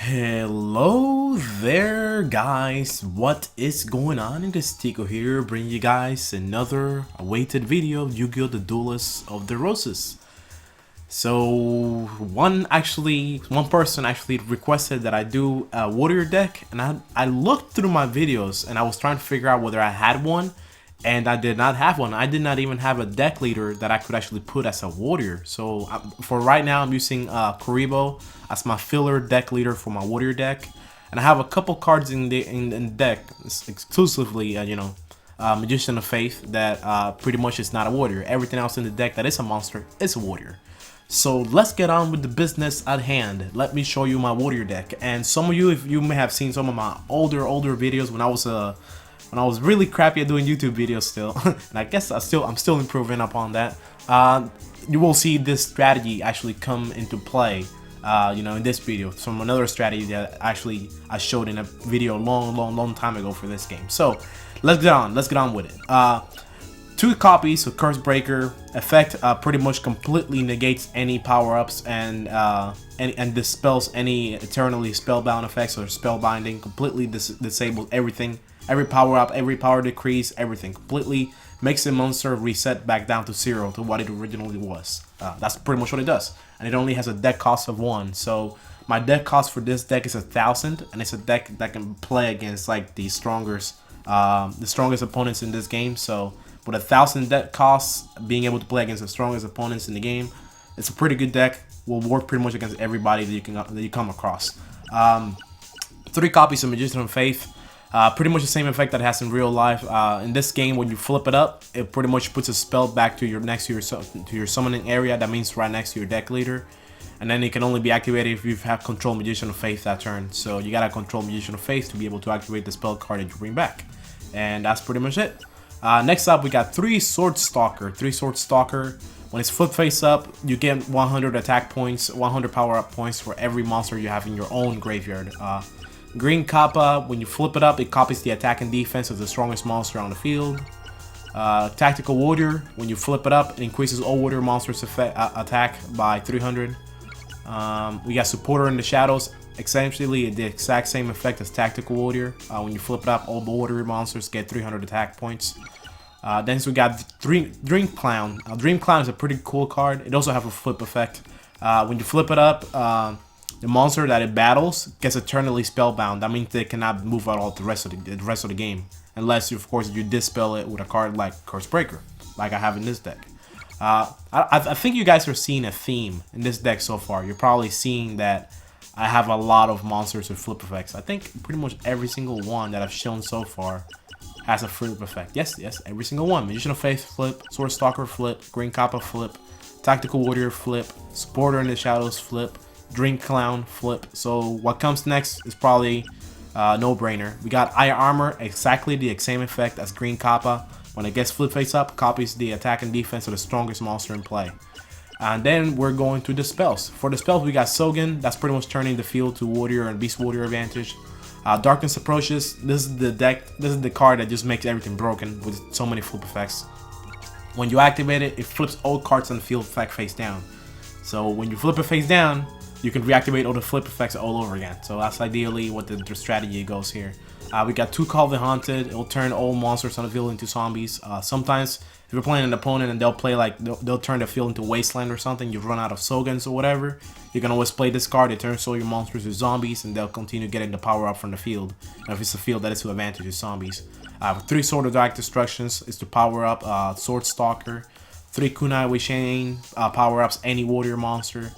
Hello there guys, what is going on? It is Tico here, bringing you guys another awaited video of Yugioh The Duelists of the Roses. So one person actually requested that I do a warrior deck, and I looked through my videos and I was trying to figure out whether I had one, and I did not have one. I did not even have a deck leader that I could actually put as a warrior. So for right now, I'm using Kuriboh as my filler deck leader for my warrior deck, and I have a couple cards in the deck exclusively, Magician of Faith, that pretty much is not a warrior. Everything else in the deck that is a monster is a warrior. So let's get on with the business at hand. Let me show you my warrior deck. And some of you, if you may have seen some of my older videos when I was really crappy at doing YouTube videos still, and I guess I'm still improving upon that. You will see this strategy actually come into play, in this video from another strategy that actually I showed in a video long time ago for this game. So let's get on with it. 2 copies of Curse Breaker effect pretty much completely negates any power-ups and dispels any eternally spellbound effects or spellbinding. Completely disables everything. Every power-up, every power decrease, everything. Completely makes the monster reset back down to 0 to what it originally was. That's pretty much what it does. And it only has a deck cost of 1. So my deck cost for this deck is 1,000, and it's a deck that can play against like the strongest opponents in this game. So with 1,000 deck costs, being able to play against the strongest opponents in the game, it's a pretty good deck. Will work pretty much against everybody that you come across. 3 copies of Magician of Faith. Pretty much the same effect that it has in real life. In this game, when you flip it up, it pretty much puts a spell back to your summoning area. That means right next to your deck leader, and then it can only be activated if you have control Magician of Faith that turn. So you gotta control Magician of Faith to be able to activate the spell card that you bring back, and that's pretty much it. Next up, we got 3 Sword Stalker. 3 Sword Stalker. When it's flip face up, you get 100 attack points, 100 power up points for every monster you have in your own graveyard. Green Kappa, when you flip it up, it copies the attack and defense of the strongest monster on the field. Tactical Warrior, when you flip it up, it increases all warrior monsters' attack by 300. We got Supporter in the Shadows, essentially the exact same effect as Tactical Warrior. When you flip it up, all the warrior monsters get 300 attack points. Then we got Dream Clown. Dream Clown is a pretty cool card. It also has a flip effect. When you flip it up, the monster that it battles gets eternally spellbound. That means they cannot move at all the rest of the game, unless of course you dispel it with a card like Curse Breaker, like I have in this deck. I think you guys are seeing a theme in this deck so far. You're probably seeing that I have a lot of monsters with flip effects. I think pretty much every single one that I've shown so far has a flip effect. Yes, every single one. Magician of Faith flip, Sword Stalker flip, Green Kappa flip, Tactical Warrior flip, Supporter in the Shadows flip, Dream Clown flip. So what comes next is probably no-brainer. We got Iron Armor, exactly the same effect as Green Kappa. When it gets flip face up, copies the attack and defense of the strongest monster in play. And then we're going to the spells. For the spells, we got Sogen. That's pretty much turning the field to Warrior and Beast Warrior advantage. Darkness Approaches. This is the deck. This is the card that just makes everything broken with so many flip effects. When you activate it, it flips all cards on the field back face down. So when you flip it face down, you can reactivate all the flip effects all over again. So that's ideally what the strategy goes here. We got 2 Call the Haunted. It'll turn all monsters on the field into zombies. Sometimes if you're playing an opponent and they'll turn the field into Wasteland or something, you've run out of Sogens or whatever, you can always play this card. It turns all your monsters to zombies, and they'll continue getting the power up from the field. And if it's a field that is to advantage is zombies. 3 Sword of Dark Destructions is to power up Sword Stalker. 3 Kunai with Chain power ups any warrior monster.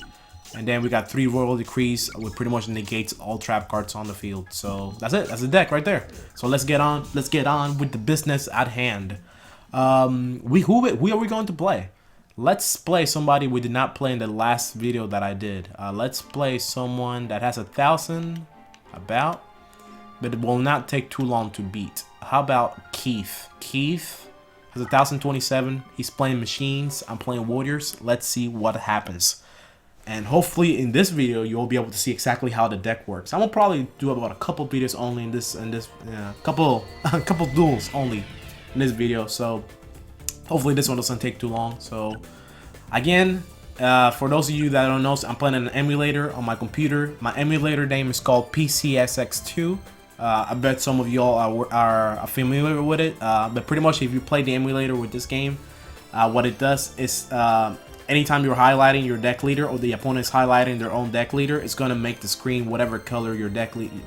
And then we got 3 Royal Decrees, which pretty much negates all trap cards on the field. So that's it. That's the deck right there. So let's get on. Let's get on with the business at hand. Who are we going to play? Let's play somebody we did not play in the last video that I did. Let's play someone that has 1,000 about, but it will not take too long to beat. How about Keith? Keith has 1,027. He's playing machines. I'm playing warriors. Let's see what happens. And hopefully in this video you'll be able to see exactly how the deck works. I'm gonna probably do about a couple videos only in this couple duels only in this video. So hopefully this one doesn't take too long. So again, For those of you that don't know, I'm playing an emulator on my computer. My emulator name is called PCSX2. I bet some of y'all are familiar with it. But pretty much if you play the emulator with this game, what it does is anytime you're highlighting your deck leader or the opponent's highlighting their own deck leader, it's gonna make the screen whatever color your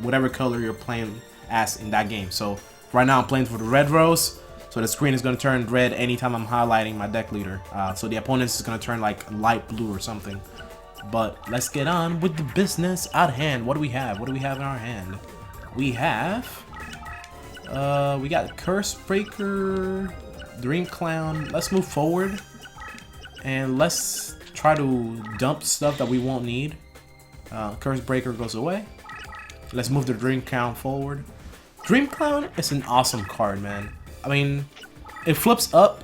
whatever color you're playing as in that game. So right now I'm playing for the red rose, so the screen is gonna turn red anytime I'm highlighting my deck leader. So the opponent's is gonna turn like light blue or something. But let's get on with the business at hand. What do we have? What do we have in our hand? We have we got Curse Breaker, Dream Clown. Let's move forward. And let's try to dump stuff that we won't need. Curse Breaker goes away. Let's move the Dream Clown forward. Dream Clown is an awesome card, man. I mean, it flips up,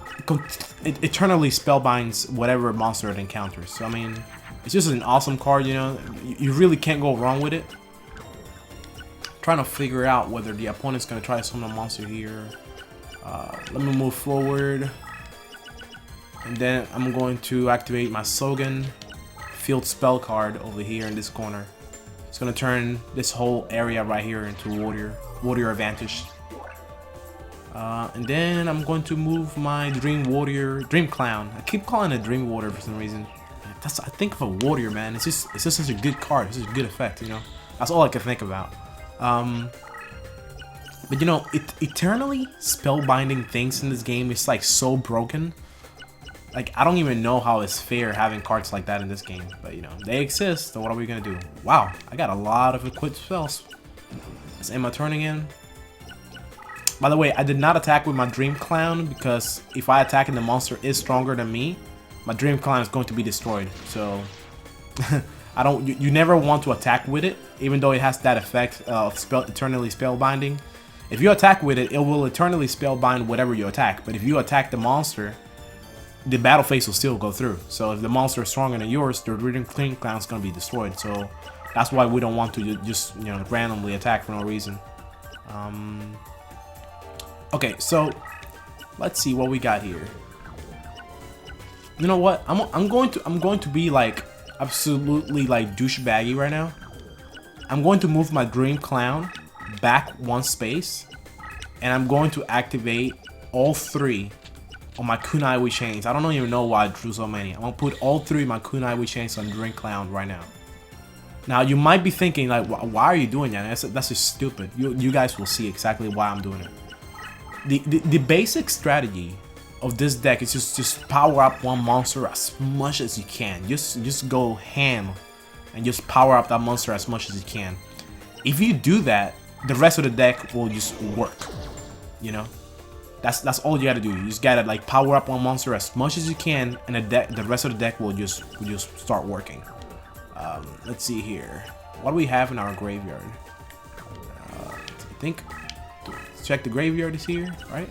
it eternally spellbinds whatever monster it encounters. So I mean, it's just an awesome card, you know. You really can't go wrong with it. Trying to figure out whether the opponent's gonna try to summon a monster here. Let me move forward. And then I'm going to activate my Sogen field spell card over here in this corner. It's gonna turn this whole area right here into warrior advantage. And then I'm going to move my Dream Clown. I keep calling it Dream Warrior for some reason. I think of a warrior, man. It's just such a good card. It's just a good effect, you know. That's all I can think about. But you know, eternally spellbinding things in this game is like so broken. Like, I don't even know how it's fair having cards like that in this game. But, you know, they exist, so what are we gonna do? Wow, I got a lot of equipped spells. Let's end my turn again. By the way, I did not attack with my Dream Clown because if I attack and the monster is stronger than me, my Dream Clown is going to be destroyed. So, you never want to attack with it, even though it has that effect of eternally spellbinding. If you attack with it, it will eternally spellbind whatever you attack. But if you attack the monster, the battle phase will still go through. So if the monster is stronger than yours, the Dream Clown is going to be destroyed. So that's why we don't want to just, you know, randomly attack for no reason. Okay, so let's see what we got here. You know what? I'm going to be like absolutely like douchebaggy right now. I'm going to move my Dream Clown back one space, and I'm going to activate all three on my Kunai chains. I don't even know why I drew so many. I'm gonna put all three of my Kunai chains on Dream Clown right now. Now you might be thinking like, why are you doing that? That's just stupid. You guys will see exactly why I'm doing it. The basic strategy of this deck is just power up one monster as much as you can. Just go ham and just power up that monster as much as you can. If you do that, the rest of the deck will just work. You know. That's all you gotta do. You just gotta like power up one monster as much as you can, and the rest of the deck will just start working. Let's see here. What do we have in our graveyard? I think check the graveyard is here, right?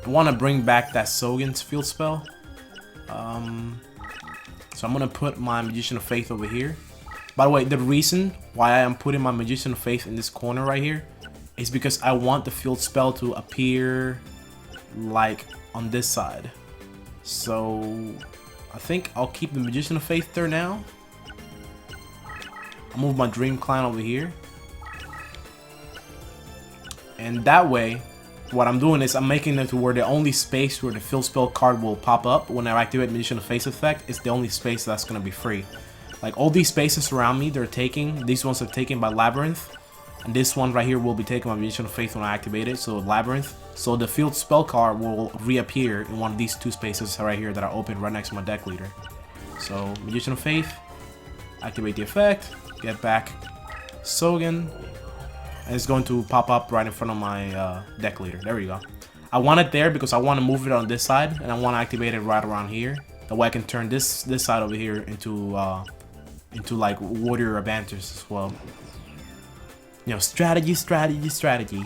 I want to bring back that Sogen's field spell. So I'm gonna put my Magician of Faith over here. By the way, the reason why I am putting my Magician of Faith in this corner right here is because I want the field spell to appear like on this side. So I think I'll keep the Magician of Faith there now. I'll move my Dream Clown over here. And that way, what I'm doing is I'm making it to where the only space where the field spell card will pop up when I activate Magician of Faith effect is the only space that's going to be free. Like all these spaces around me, they're taken. These ones are taken by Labyrinth. And this one right here will be taken by Magician of Faith when I activate it, so Labyrinth. So the field spell card will reappear in one of these two spaces right here that are open right next to my deck leader. So Magician of Faith, activate the effect, get back Sogen, and it's going to pop up right in front of my deck leader. There we go. I want it there because I want to move it on this side, and I want to activate it right around here. That way I can turn this side over here into like warrior advantage as well. You know, strategy.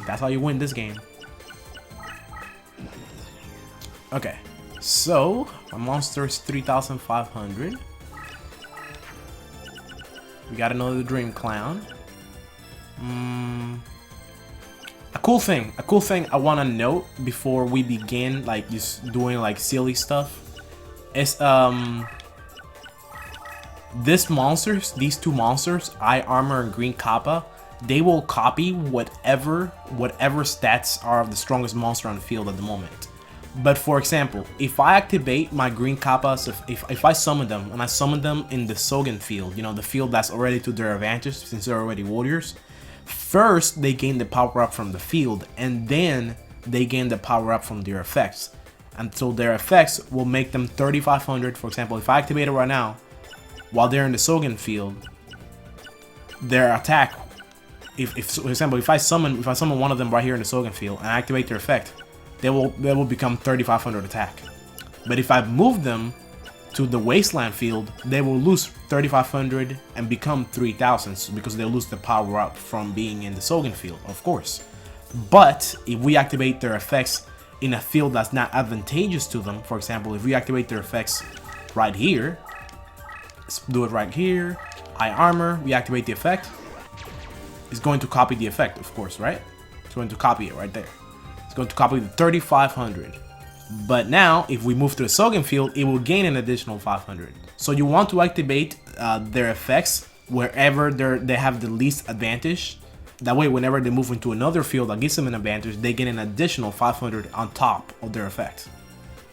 That's how you win this game. Okay, so my monster is 3,500. We got another Dream Clown. A cool thing I want to note before we begin, like just doing like silly stuff. It's these two monsters, Eye Armor and Green Kappa, they will copy whatever stats are of the strongest monster on the field at the moment. But for example, if I activate my Green Kappas, if I summon them, and I summon them in the Sogen field, you know, the field that's already to their advantage since they're already warriors, first they gain the power up from the field, and then they gain the power up from their effects. And so their effects will make them 3500. For example, if I activate it right now, while they're in the Sogen field, their attack, if for example, if I summon one of them right here in the Sogen field and I activate their effect, they will become 3500 attack. But if I move them to the Wasteland field, they will lose 3500 and become 3000 because they'll lose the power up from being in the Sogen field, of course. But if we activate their effects in a field that's not advantageous to them, for example, if we activate their effects right here, let's do it right here, Eye Armor, we activate the effect, it's going to copy the effect, of course, right? It's going to copy it right there. It's going to copy the 3500. But now, if we move to the Sogen field, it will gain an additional 500. So you want to activate their effects wherever they have the least advantage. That way, whenever they move into another field that gives them an advantage, they get an additional 500 on top of their effects.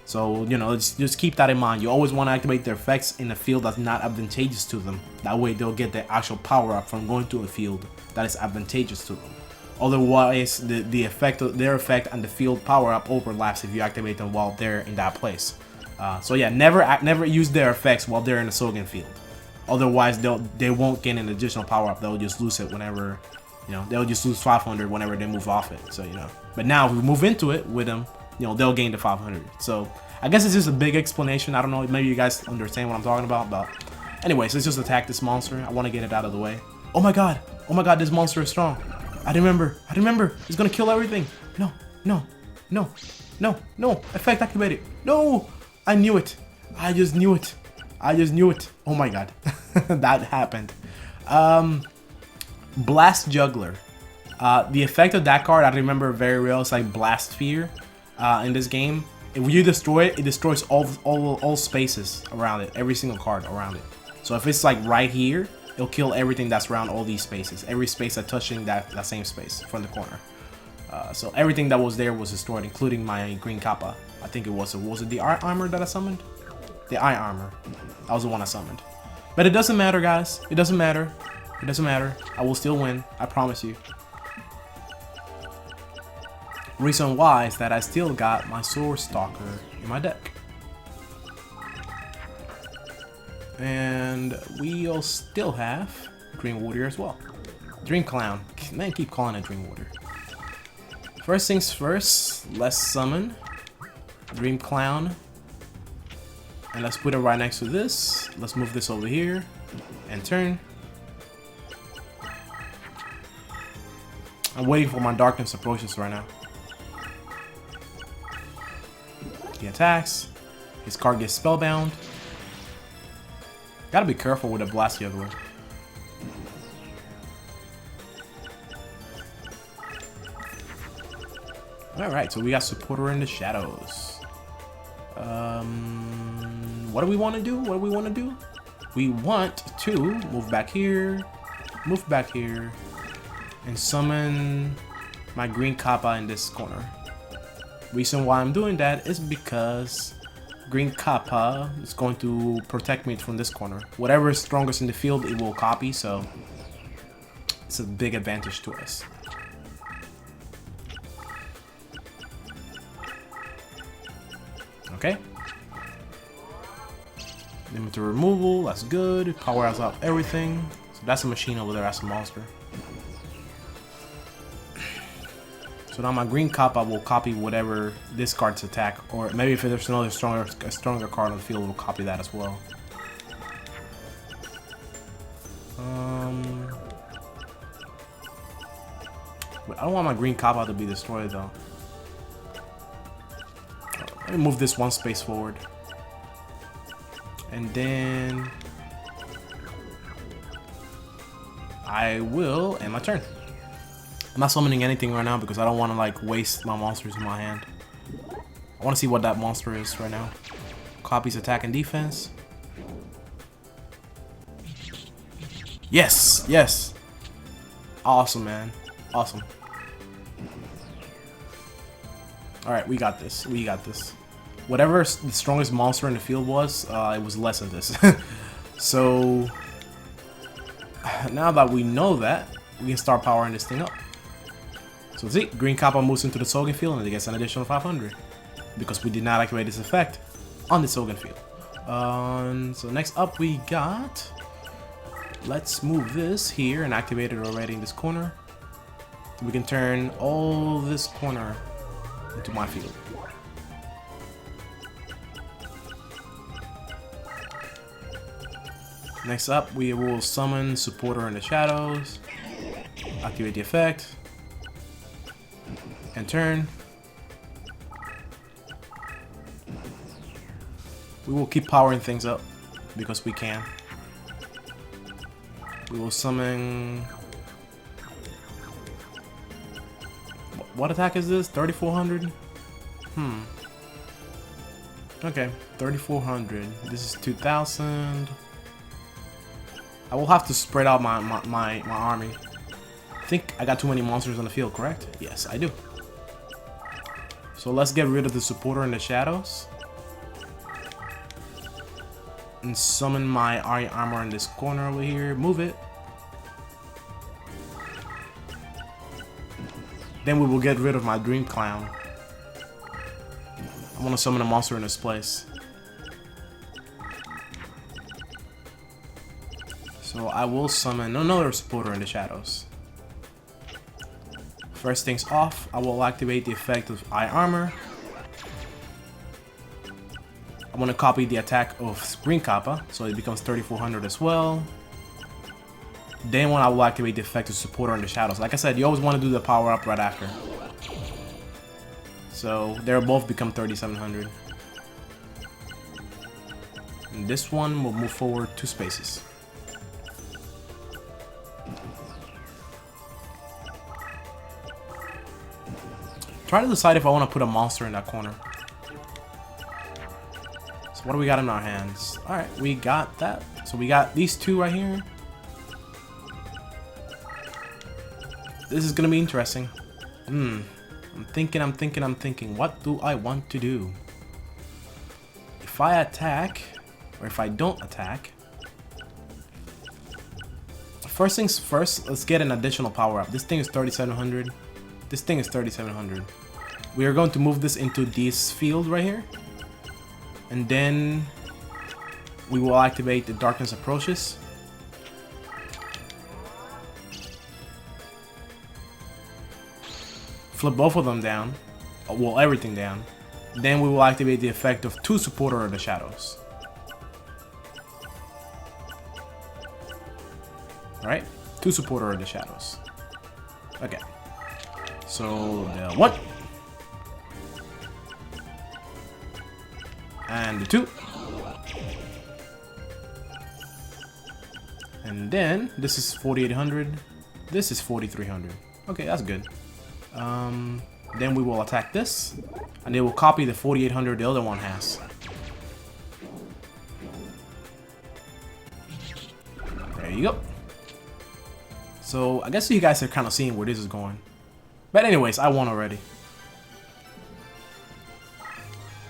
So, you know, just keep that in mind. You always want to activate their effects in a field that's not advantageous to them. That way, they'll get the actual power up from going to a field that is advantageous to them. Otherwise, their effect and the field power up overlaps if you activate them while they're in that place. So yeah, never use their effects while they're in the Sogen field. Otherwise, they won't gain an additional power up. They'll just lose it whenever, you know, they'll just lose 500 whenever they move off it. So, you know, but now if we move into it with them, you know, they'll gain the 500. So I guess it's just a big explanation. I don't know, maybe you guys understand what I'm talking about, but anyways, let's just attack this monster. I want to get it out of the way. Oh my god, this monster is strong. I remember, it's gonna kill everything. No, effect activated. No, I knew it. I just knew it. Oh my god, that happened. Blast Juggler. The effect of that card I remember very well. It's like Blast Sphere in this game. If you destroy it, it destroys all spaces around it, every single card around it. So if it's like right here, it'll kill everything that's around all these spaces. Every space that's touching that same space from the corner. So everything that was there was destroyed, including my Green Kappa. I think it was it the Eye Armor that I summoned? The Eye Armor. That was the one I summoned. But it doesn't matter, guys. It doesn't matter. I will still win. I promise you. Reason why is that I still got my Sword Stalker in my deck. And we'll still have Dream Warrior as well. Dream Clown. Man, keep calling it Dream Warrior. First things first, let's summon Dream Clown. And let's put it right next to this. Let's move this over here and turn. I'm waiting for my Darkness approaches right now. He attacks. His card gets spellbound. Gotta be careful with a Blast Juggler. Alright, so we got Supporter in the Shadows. What do we want to do? We want to move back here, and summon my Green Kappa in this corner. Reason why I'm doing that is because Green Kappa is going to protect me from this corner. Whatever is strongest in the field, it will copy, so it's a big advantage to us. Okay. Limit to removal, that's good. Powers up everything. So that's a machine over there, that's a monster. So now my Green Kappa will copy whatever this card's attack, or maybe if there's another stronger card on the field, will copy that as well. But I don't want my Green Kappa to be destroyed though. Let me move this one space forward. And then I will end my turn. I'm not summoning anything right now because I don't want to like waste my monsters in my hand. I want to see what that monster is right now. Copies attack and defense. Yes, yes. Awesome, man. Awesome. Alright, we got this. We got this. Whatever the strongest monster in the field was, it was less than this. So, now that we know that, we can start powering this thing up. So see, Green Kappa moves into the Sogen field and it gets an additional 500. Because we did not activate this effect on the Sogen field. So next up we got... Let's move this here and activate it already in this corner. We can turn all this corner into my field. Next up, we will summon Supporter in the Shadows, activate the effect, and turn. We will keep powering things up because we can. We will summon... What attack is this? 3400? Okay, 3400. This is 2000. I will have to spread out my army. I think I got too many monsters on the field, correct? Yes, I do. So let's get rid of the Supporter in the Shadows. And summon my Iron Armor in this corner over here. Move it. Then we will get rid of my Dream Clown. I want to summon a monster in this place. So I will summon another Supporter in the Shadows. First things off, I will activate the effect of Eye Armor. I want to copy the attack of Green Kappa, so it becomes 3400 as well. Then when I will activate the effect of Supporter in the Shadows. Like I said, you always want to do the power up right after. So they'll both become 3700. And this one will move forward 2 spaces. Try to decide if I want to put a monster in that corner. So what do we got in our hands? Alright, we got that. So we got these 2 right here. This is gonna be interesting. I'm thinking. What do I want to do? If I attack, or if I don't attack. First things first, let's get an additional power up. This thing is 3700. This thing is 3700. We are going to move this into this field right here. And then we will activate the Darkness Approaches. Flip both of them down. Well, everything down. Then we will activate the effect of 2 Supporter of the Shadows. Alright? 2 Supporter of the Shadows. Okay. So, the 1. And the 2. And then, this is 4800. This is 4300. Okay, that's good. Then we will attack this. And they will copy the 4800 the other one has. There you go. So, I guess you guys are kind of seeing where this is going. But anyways, I won already.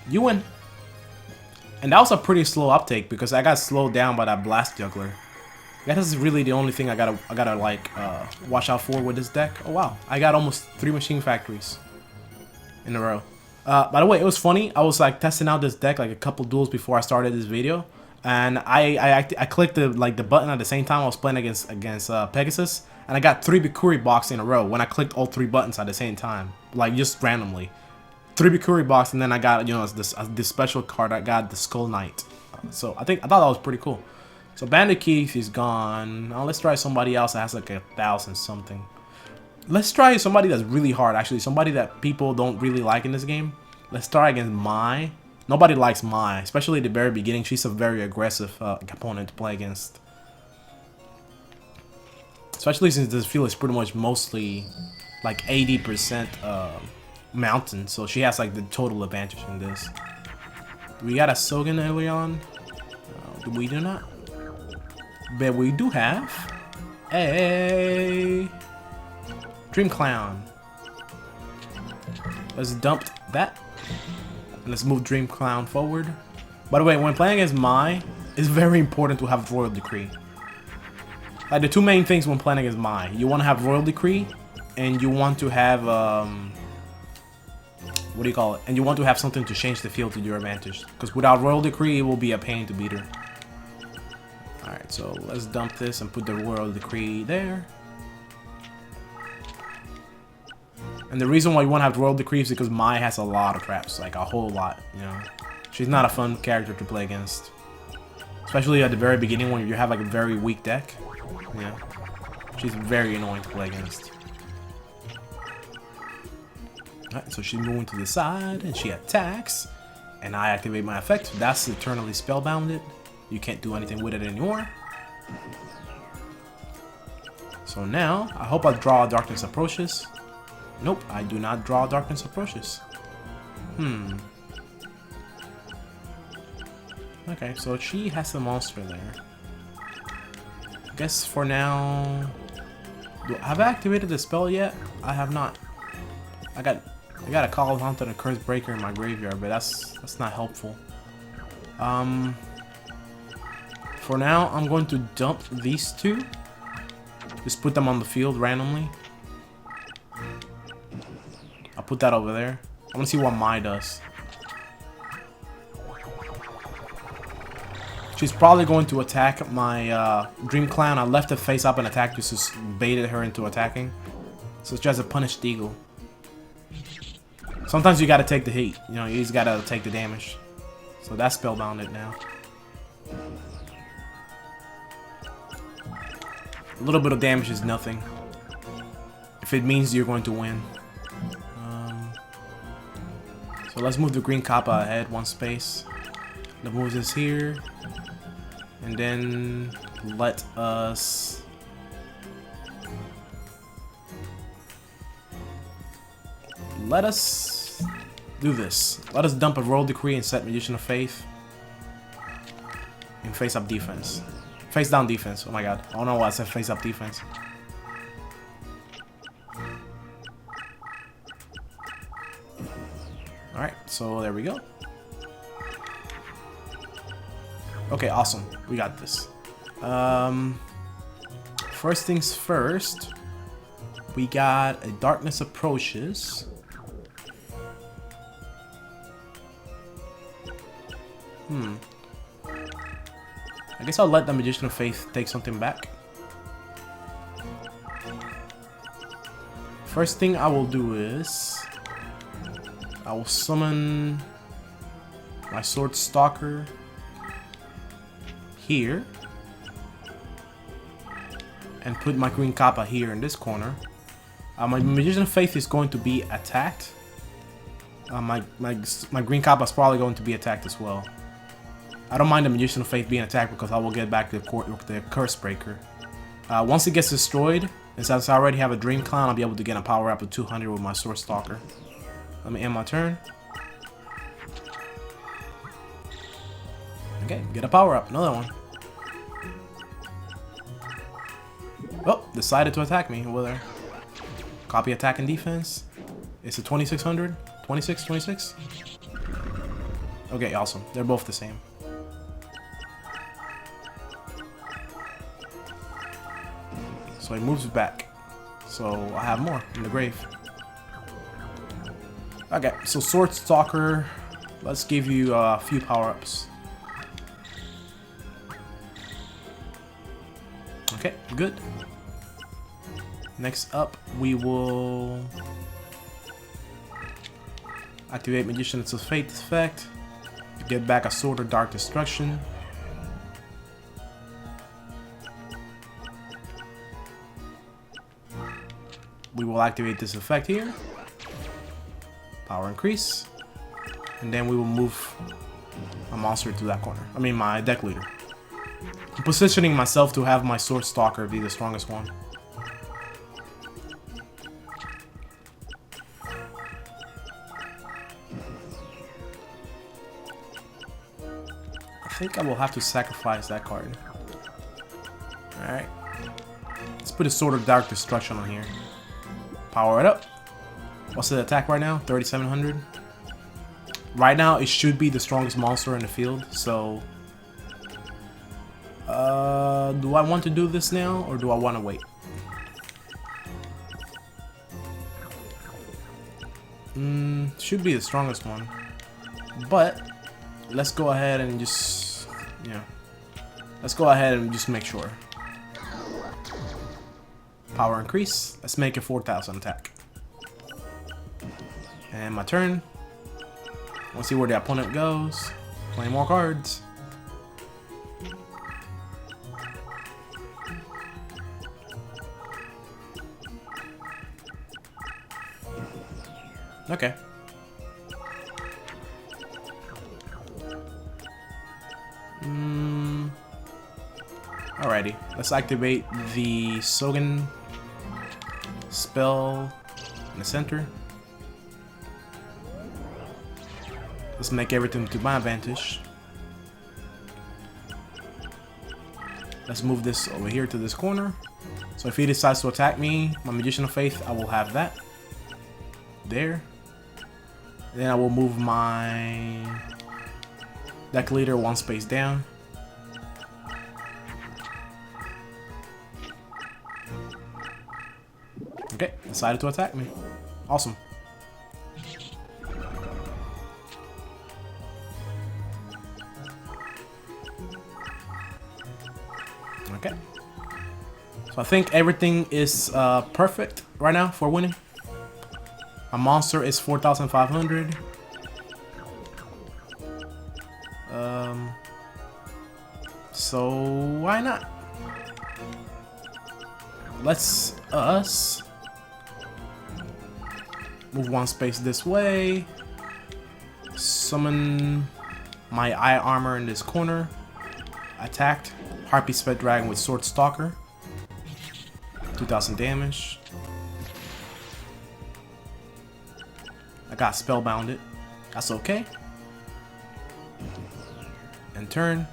You win. And that was a pretty slow uptake because I got slowed down by that Blast Juggler. That is really the only thing I gotta like watch out for with this deck. Oh wow, I got almost 3 Machine Factories in a row. By the way, it was funny. I was like testing out this deck like a couple duels before I started this video, and I clicked the button at the same time I was playing against Pegasus, and I got 3 Bikuri box in a row when I clicked all 3 buttons at the same time, like just randomly. 3 Bikuri box, and then I got, you know, this special card. I got the Skull Knight. So I thought that was pretty cool. So Bandit Keith is gone. Now let's try somebody else that has like 1,000 something. Let's try somebody that's really hard, actually. Somebody that people don't really like in this game. Let's try against Mai. Nobody likes Mai, especially at the very beginning. She's a very aggressive opponent to play against. Especially since this field is pretty much mostly like 80% mountain. So she has like the total advantage in this. We got a Sogan early on. We do not. But we do have a Dream Clown. Let's dump that. And let's move Dream Clown forward. By the way, when playing as Mai, it's very important to have Royal Decree. Like the two main things when playing as Mai, you want to have Royal Decree, and you want to have what do you call it? And you want to have something to change the field to your advantage. Because without Royal Decree, it will be a pain to beat her. Alright, so let's dump this and put the Royal Decree there. And the reason why you want to have Royal Decree is because Mai has a lot of traps, like a whole lot, you know. She's not a fun character to play against. Especially at the very beginning when you have like a very weak deck. Yeah. She's very annoying to play against. Alright, so she's moving to the side and she attacks. And I activate my effect. That's eternally spellbounded. You can't do anything with it anymore. So now, I hope I draw Darkness Approaches. Nope, I do not draw Darkness Approaches. Okay, so she has a monster there. I guess for now... Have I activated the spell yet? I have not. I got a Call of Haunted and Curse Breaker in my graveyard, but that's not helpful. For now, I'm going to dump these two. Just put them on the field randomly. I'll put that over there. I want to see what Mai does. She's probably going to attack my Dream Clown. I left it face up and attacked just to baited her into attacking. So it's just a punished eagle. Sometimes you gotta take the heat. You know, you just gotta take the damage. So that's spellbounded now. A little bit of damage is nothing. If it means you're going to win. So let's move the green Kappa ahead one space. Let's move this here. And then let us do this. Let us dump a Royal Decree and set Magician of Faith. And face up defense. Face down defense. Oh my god. I don't know why I said face up defense. Alright, so there we go. Okay, awesome. We got this. First things first. We got a Darkness Approaches. I guess I'll let the Magician of Faith take something back. First thing I will do is I will summon my Sword Stalker here and put my Green Kappa here in this corner. My Magician of Faith is going to be attacked. My Green Kappa is probably going to be attacked as well. I don't mind the Magician of Faith being attacked because I will get back the Curse Breaker. Once it gets destroyed, and since I already have a Dream Clown, I'll be able to get a power up of 200 with my Sword Stalker. Let me end my turn. Okay, get a power up, another one. Oh, decided to attack me over there. Copy attack and defense. It's a 2600? 26, 26? Okay, awesome. They're both the same. So he moves back. So I have more in the grave. Okay, so Sword Stalker. Let's give you a few power-ups. Okay, good. Next up, we will activate Magician's of Fate effect to get back a Sword of Dark Destruction. We will activate this effect here. Power increase. And then we will move a monster to that corner. I mean, my deck leader. I'm positioning myself to have my Sword Stalker be the strongest one. think I will have to sacrifice that card. Alright. Let's put a Sword of Dark Destruction on here. Power it up. What's the attack right now? 3,700. Right now, it should be the strongest monster in the field, so... do I want to do this now, or do I want to wait? Should be the strongest one. But, let's go ahead and just... yeah. Let's go ahead and just make sure. Power increase. Let's make it 4,000 attack. And my turn. Let's see where the opponent goes. Play more cards. Okay. Alrighty. Let's activate the Sogen spell in the center. Let's make everything to my advantage. Let's move this over here to this corner. So if he decides to attack me, my Magician of Faith, I will have that. There. Then I will move my deck leader one space down. Okay, decided to attack me. Awesome. Okay. So I think everything is perfect right now for winning. My monster is 4,500. So why not? Let's move one space this way. Summon my eye armor in this corner. Attacked. Harpy Sped Dragon with Sword Stalker. 2,000 damage. I got spellbounded. That's okay. And turn.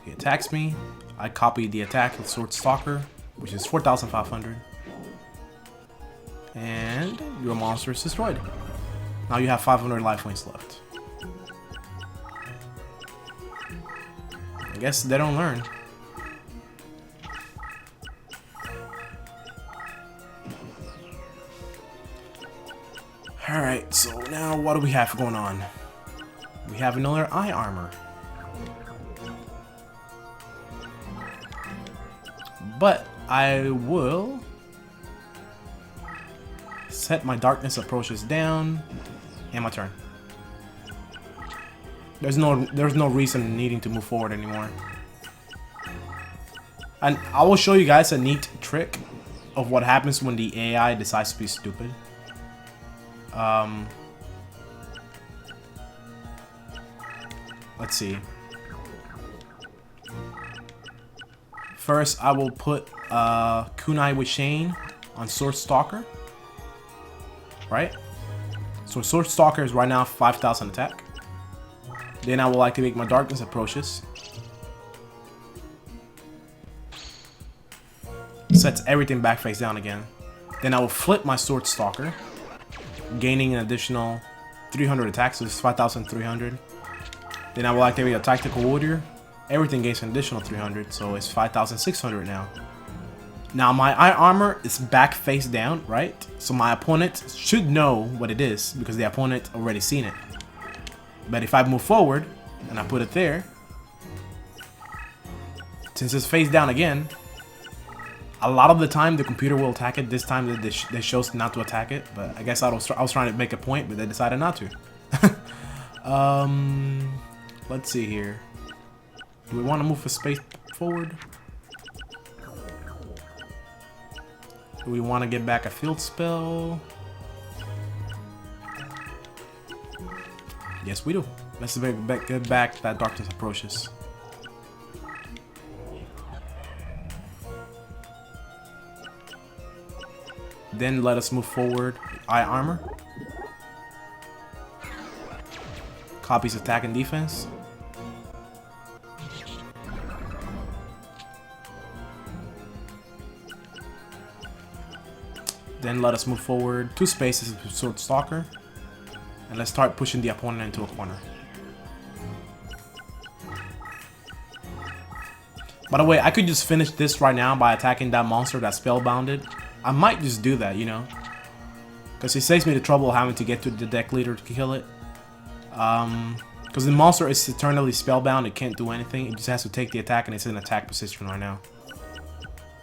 He attacks me. I copy the attack with Sword Stalker, which is 4,500. And your monster is destroyed. Now you have 500 life points left. I guess they don't learn. Alright, so now what do we have going on? We have another eye armor. But I will set my darkness approaches down and my turn. There's no reason needing to move forward anymore. And I will show you guys a neat trick of what happens when the AI decides to be stupid. Let's see. First, I will put Kunai with Shane on Sword Stalker. Right? So Sword Stalker is right now 5,000 attack. Then I will activate my Darkness Approaches. Sets everything back face down again. Then I will flip my Sword Stalker, gaining an additional 300 attacks, so it's 5,300. Then I will activate a Tactical Warrior. Everything gains an additional 300, so it's 5,600 now. Now my eye armor is back face down, right? So my opponent should know what it is because the opponent already seen it. But if I move forward and I put it there, since it's face down again, a lot of the time the computer will attack it. This time they chose not to attack it, but I guess I was trying to make a point, but they decided not to. Let's see here. Do we want to move a space forward? Do we want to get back a field spell? Yes, we do. Let's get back that Darkness Approaches. Then let us move forward. Eye Armor. copies attack and defense. Then let us move forward 2 spaces with Sword Stalker. And let's start pushing the opponent into a corner. By the way, I could just finish this right now by attacking that monster that's spellbounded. I might just do that, you know. Because it saves me the trouble of having to get to the deck leader to kill it. Because the monster is eternally spellbound, it can't do anything. It just has to take the attack and it's in attack position right now.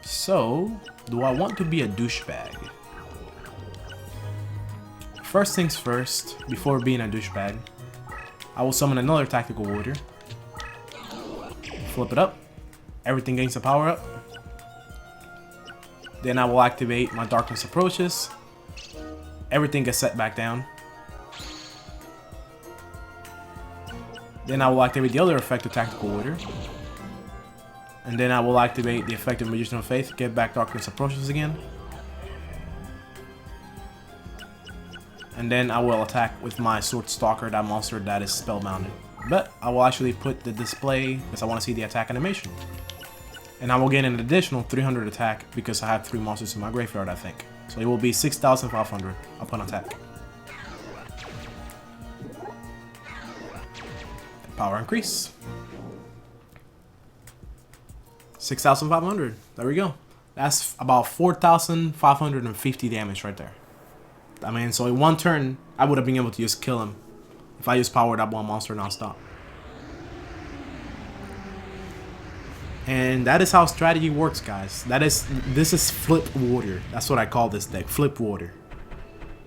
So, do I want to be a douchebag? First things first, before being a douchebag, I will summon another Tactical Warrior. Flip it up. Everything gains a power up. Then I will activate my Darkness Approaches. Everything gets set back down. Then I will activate the other effect of Tactical Warrior. And then I will activate the effect of Magician of Faith, get back Darkness Approaches again. And then I will attack with my Sword Stalker, that monster that is spellbounded. But I will actually put the display because I want to see the attack animation. And I will get an additional 300 attack because I have 3 monsters in my graveyard, I think. So it will be 6,500 upon attack. Power increase. 6,500. There we go. That's about 4,550 damage right there. I mean, so in one turn, I would have been able to just kill him if I just powered up one monster non-stop. And that is how strategy works, guys. This is Flip Warrior. That's what I call this deck, Flip Warrior.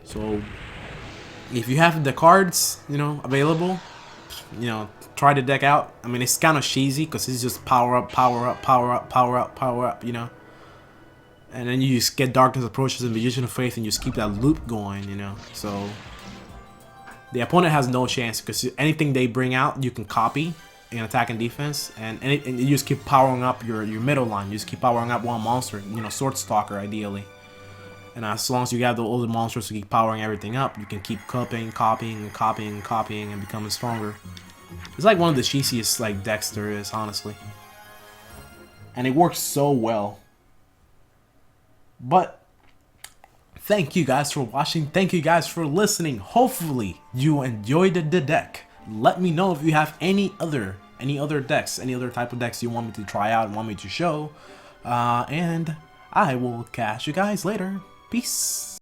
So if you have the cards, you know, available, you know, try the deck out. I mean, it's kind of cheesy because it's just power up, power up, power up, power up, power up, you know. And then you just get Darkness Approaches and Magician of Faith and you just keep that loop going, you know. So the opponent has no chance because anything they bring out, you can copy in attack and defense, and you just keep powering up your middle line. You just keep powering up one monster, you know, Sword Stalker ideally. And as long as you have the older monsters to keep powering everything up, you can keep copying, and becoming stronger. It's like one of the cheesiest like decks there is, honestly. And it works so well. But thank you guys for watching. Thank you guys for listening. Hopefully you enjoyed the deck. Let me know if you have any other decks, any other type of decks you want me to try out and want me to show. And I will catch you guys later. Peace.